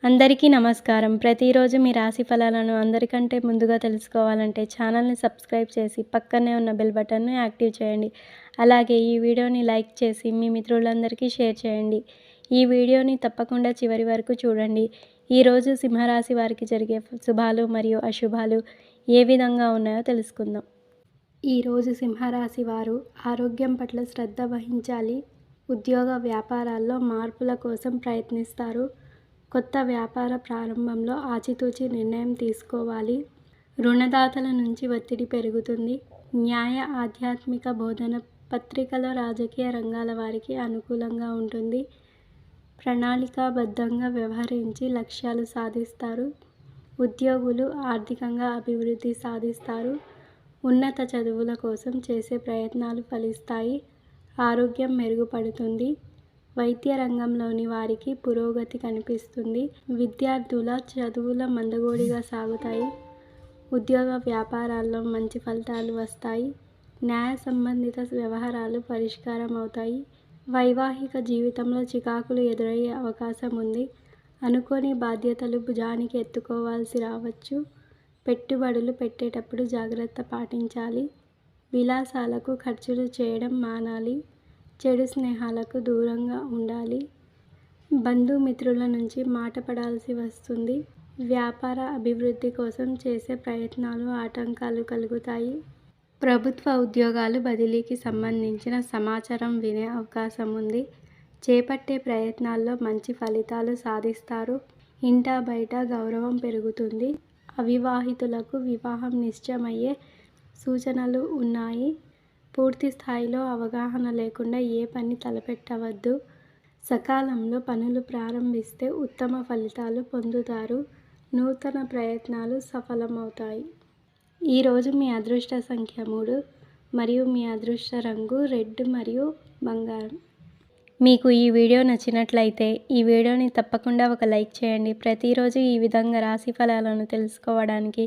అందరికీ నమస్కారం. ప్రతిరోజు మీ రాశి ఫలాలను అందరికంటే ముందుగా తెలుసుకోవాలంటే ఛానల్‌ని సబ్స్క్రైబ్ చేసి పక్కనే ఉన్న బెల్ బటన్‌ను యాక్టివ్ చేయండి. అలాగే ఈ వీడియోని లైక్ చేసి మీ మిత్రులందరికీ షేర్ చేయండి. ఈ వీడియోని తప్పకుండా చివరి వరకు చూడండి. ఈరోజు సింహరాశి వారికి జరిగే శుభాలు మరియు అశుభాలు ఏ విధంగా ఉన్నాయో తెలుసుకుందాం. ఈరోజు సింహరాశి వారు ఆరోగ్యం పట్ల శ్రద్ధ వహించాలి. ఉద్యోగ వ్యాపారాల్లో మార్పుల కోసం ప్రయత్నిస్తారు. కొత్త వ్యాపార ప్రారంభంలో ఆచితూచి నిర్ణయం తీసుకోవాలి. రుణదాతల నుంచి ఒత్తిడి పెరుగుతుంది. న్యాయ ఆధ్యాత్మిక బోధన పత్రికలో రాజకీయ రంగాల వారికి అనుకూలంగా ఉంటుంది. ప్రణాళికాబద్ధంగా వ్యవహరించి లక్ష్యాలు సాధిస్తారు. ఉద్యోగులు ఆర్థికంగా అభివృద్ధి సాధిస్తారు. ఉన్నత చదువుల కోసం చేసే ప్రయత్నాలు ఫలిస్తాయి. ఆరోగ్యం మెరుగుపడుతుంది. వైద్య రంగంలోని వారికి పురోగతి కనిపిస్తుంది. విద్యార్థుల చదువుల మందగోడిగా సాగుతాయి. ఉద్యోగ వ్యాపారాల్లో మంచి ఫలితాలు వస్తాయి. న్యాయ సంబంధిత వ్యవహారాలు పరిష్కారం అవుతాయి. వైవాహిక జీవితంలో చికాకులు ఎదురయ్యే అవకాశం ఉంది. అనుకోని బాధ్యతలు భుజానికి ఎత్తుకోవాల్సి రావచ్చు. పెట్టుబడులు పెట్టేటప్పుడు జాగ్రత్త పాటించాలి. విలాసాలకు ఖర్చులు చేయడం మానాలి. చెడు స్నేహాలకు దూరంగా ఉండాలి. బంధుమిత్రుల నుంచి మాట పడాల్సి వస్తుంది. వ్యాపార అభివృద్ధి కోసం చేసే ప్రయత్నాలు ఆటంకాలు కలుగుతాయి. ప్రభుత్వ ఉద్యోగాలు బదిలీకి సంబంధించిన సమాచారం వినే అవకాశం ఉంది. చేపట్టే ప్రయత్నాల్లో మంచి ఫలితాలు సాధిస్తారు. ఇంటా బయట గౌరవం పెరుగుతుంది. అవివాహితులకు వివాహం నిశ్చయమయ్యే సూచనలు ఉన్నాయి. పూర్తి స్థాయిలో అవగాహన లేకుండా ఏ పని తలపెట్టవద్దు. సకాలంలో పనులు ప్రారంభిస్తే ఉత్తమ ఫలితాలు పొందుతారు. నూతన ప్రయత్నాలు సఫలమవుతాయి. ఈరోజు మీ అదృష్ట సంఖ్య 3 మరియు మీ అదృష్ట రంగు రెడ్ మరియు బంగారం. మీకు ఈ వీడియో నచ్చినట్లయితే ఈ వీడియోని తప్పకుండా ఒక లైక్ చేయండి. ప్రతిరోజు ఈ విధంగా రాశి ఫలాలను తెలుసుకోవడానికి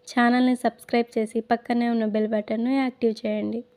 ఛానల్ని సబ్స్క్రైబ్ చేసి పక్కనే ఉన్న బెల్ బటన్ను యాక్టివ్ చేయండి.